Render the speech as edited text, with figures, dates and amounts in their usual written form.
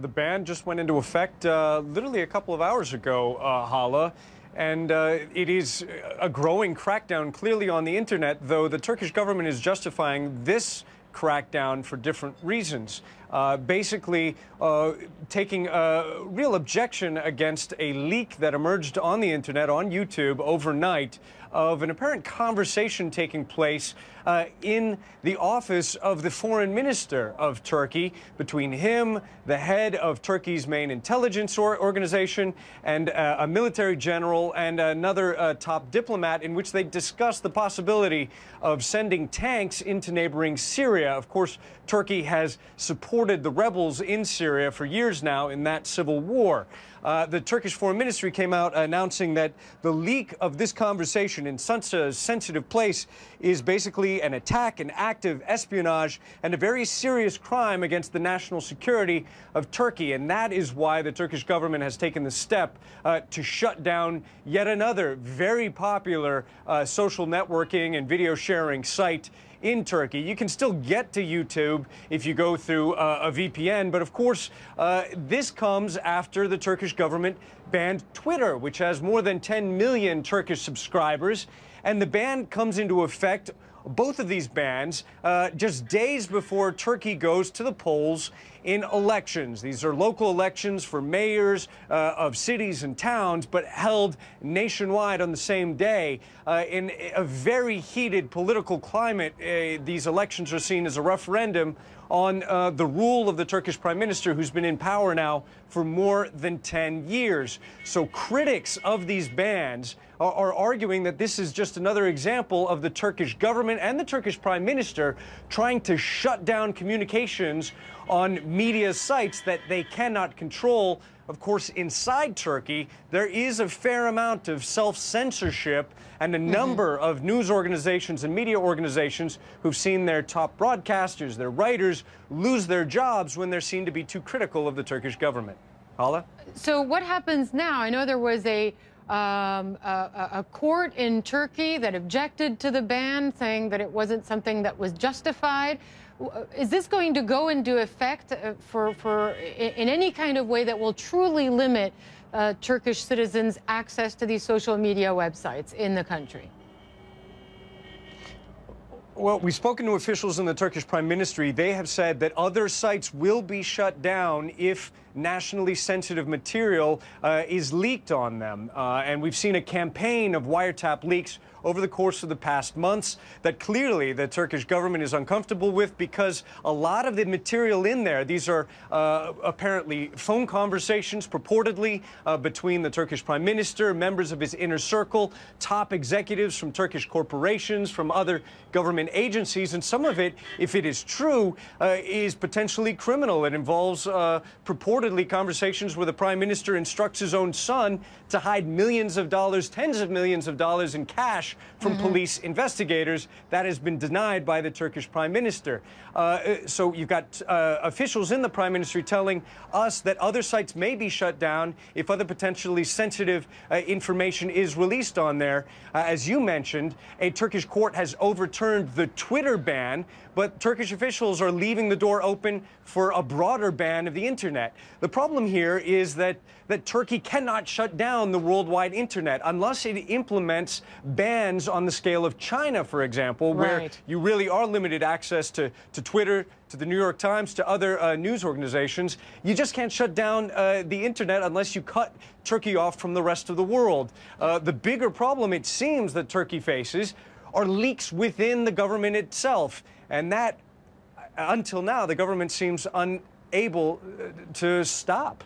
The ban just went into effect literally a couple of hours ago, Hala. And it is a growing crackdown clearly on the internet, though the Turkish government is justifying this crackdown for different reasons. Basically, taking a real objection against a leak that emerged on the internet, on YouTube, overnight, of an apparent conversation taking place in the office of the foreign minister of Turkey between him, the head of Turkey's main intelligence organization, and a military general and another top diplomat, in which they discussed the possibility of sending tanks into neighboring Syria. Of course, Turkey has supported the rebels in Syria for years now in that civil war. The Turkish Foreign Ministry came out announcing that the leak of this conversation in such a sensitive place is basically an attack, an act of espionage, and a very serious crime against the national security of Turkey. And that is why the Turkish government has taken the step to shut down yet another very popular social networking and video sharing site in Turkey. You can still get to YouTube if you go through a VPN, but of course, this comes after the Turkish government banned Twitter, which has more than 10 million Turkish subscribers, and the ban comes into effect, both of these bans, just days before Turkey goes to the polls in elections. These are local elections for mayors of cities and towns, but held nationwide on the same day. In a very heated political climate, these elections are seen as a referendum on the rule of the Turkish prime minister, who's been in power now for more than 10 years. So critics of these bans are arguing that this is just another example of the Turkish government and the Turkish prime minister trying to shut down communications on media sites that they cannot control. Of course, inside Turkey, there is a fair amount of self-censorship and a number of news organizations and media organizations who've seen their top broadcasters, their writers, lose their jobs when they're seen to be too critical of the Turkish government. Hala? So what happens now? I know there was a court in Turkey that objected to the ban, saying that it wasn't something that was justified. Is this going to go into effect in any kind of way that will truly limit Turkish citizens' access to these social media websites in the country? Well, we've spoken to officials in the Turkish Prime Ministry. They have said that other sites will be shut down if nationally sensitive material is leaked on them. And we've seen a campaign of wiretap leaks over the course of the past months that clearly the Turkish government is uncomfortable with, because a lot of the material in there, these are apparently phone conversations purportedly between the Turkish Prime Minister, members of his inner circle, top executives from Turkish corporations, from other government agencies, and some of it, if it is true, is potentially criminal. It involves purportedly conversations where the Prime Minister instructs his own son to hide millions of dollars, tens of millions of dollars in cash from police investigators. That has been denied by the Turkish Prime Minister. So you've got officials in the Prime Ministry telling us that other sites may be shut down if other potentially sensitive information is released on there. As you mentioned, a Turkish court has overturned the Twitter ban, but Turkish officials are leaving the door open for a broader ban of the internet. The problem here is that Turkey cannot shut down the worldwide internet unless it implements bans on the scale of China, for example, where you really are limited access to Twitter, to the New York Times, to other news organizations. You just can't shut down the internet unless you cut Turkey off from the rest of the world. The bigger problem, it seems, that Turkey faces are leaks within the government itself. And that, until now, the government seems unable to stop.